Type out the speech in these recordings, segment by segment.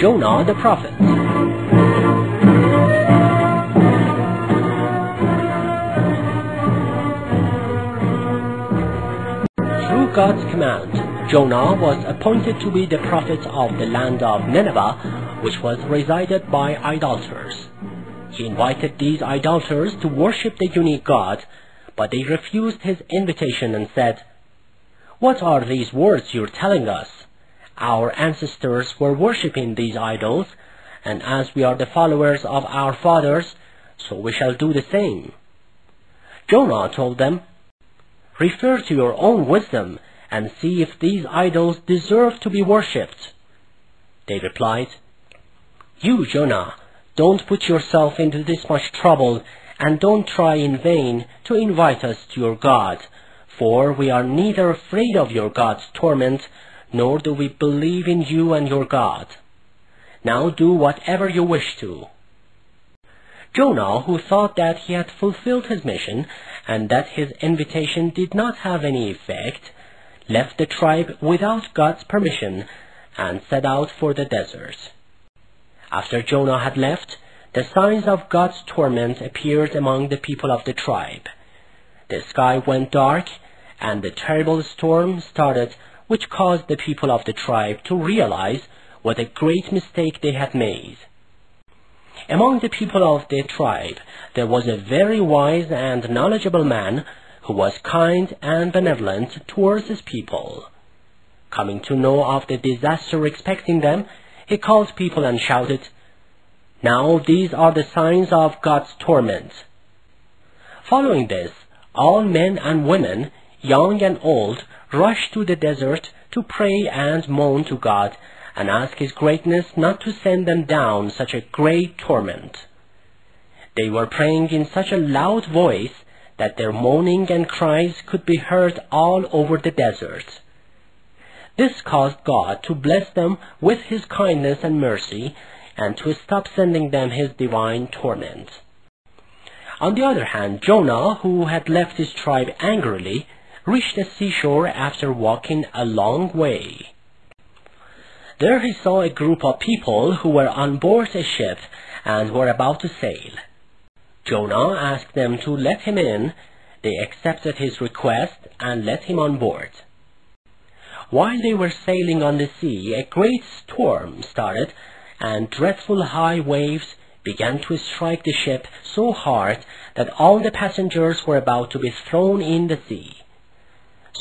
Jonah the Prophet. Through God's command, Jonah was appointed to be the prophet of the land of Nineveh, which was resided by idolaters. He invited these idolaters to worship the unique God, but they refused his invitation and said, "What are these words you're telling us? Our ancestors were worshipping these idols, and as we are the followers of our fathers, so we shall do the same." Jonah told them, "Refer to your own wisdom and see if these idols deserve to be worshipped." They replied, "You, Jonah, don't put yourself into this much trouble, and don't try in vain to invite us to your God, for we are neither afraid of your God's torment, nor do we believe in you and your God. Now do whatever you wish to." Jonah, who thought that he had fulfilled his mission and that his invitation did not have any effect, left the tribe without God's permission and set out for the desert. After Jonah had left, the signs of God's torment appeared among the people of the tribe. The sky went dark, and a terrible storm started, which caused the people of the tribe to realize what a great mistake they had made. Among the people of the tribe, there was a very wise and knowledgeable man who was kind and benevolent towards his people. Coming to know of the disaster expecting them, he called people and shouted, "Now these are the signs of God's torment." Following this, all men and women, young and old, rushed to the desert to pray and moan to God and ask His greatness not to send them down such a great torment. They were praying in such a loud voice that their moaning and cries could be heard all over the desert. This caused God to bless them with His kindness and mercy, and to stop sending them His divine torment. On the other hand, Jonah, who had left his tribe angrily, reached the seashore after walking a long way. There he saw a group of people who were on board a ship and were about to sail. Jonah asked them to let him in. They accepted his request and let him on board. While they were sailing on the sea, a great storm started, and dreadful high waves began to strike the ship so hard that all the passengers were about to be thrown in the sea.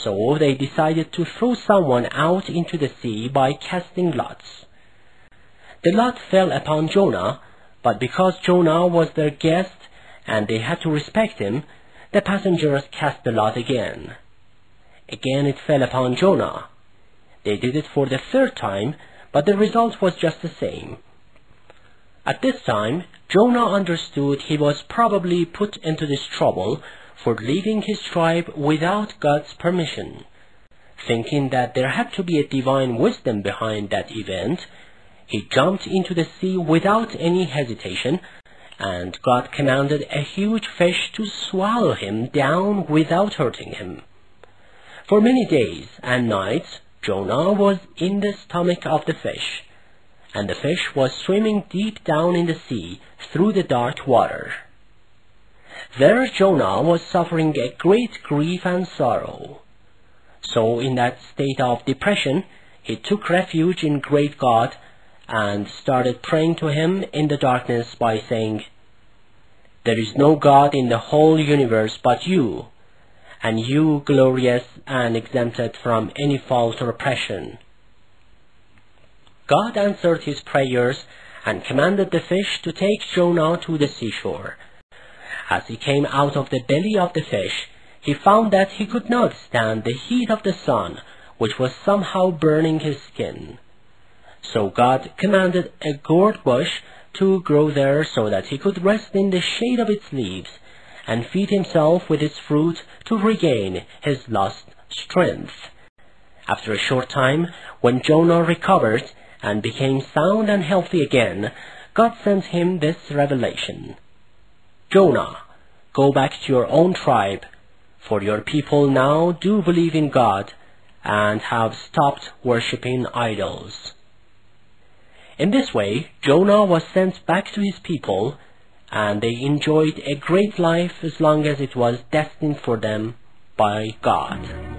So they decided to throw someone out into the sea by casting lots. The lot fell upon Jonah, but because Jonah was their guest and they had to respect him, the passengers cast the lot again. Again it fell upon Jonah. They did it for the third time, but the result was just the same. At this time, Jonah understood he was probably put into this trouble for leaving his tribe without God's permission. Thinking that there had to be a divine wisdom behind that event, he jumped into the sea without any hesitation, and God commanded a huge fish to swallow him down without hurting him. For many days and nights, Jonah was in the stomach of the fish, and the fish was swimming deep down in the sea through the dark water. There Jonah was suffering a great grief and sorrow. So in that state of depression, he took refuge in great God and started praying to Him in the darkness by saying, "There is no God in the whole universe but you, and you glorious and exempted from any fault or oppression." God answered his prayers and commanded the fish to take Jonah to the seashore. As he came out of the belly of the fish, he found that he could not stand the heat of the sun, which was somehow burning his skin. So God commanded a gourd bush to grow there so that he could rest in the shade of its leaves and feed himself with its fruit to regain his lost strength. After a short time, when Jonah recovered and became sound and healthy again, God sent him this revelation: "Jonah, go back to your own tribe, for your people now do believe in God and have stopped worshipping idols." In this way, Jonah was sent back to his people, and they enjoyed a great life as long as it was destined for them by God.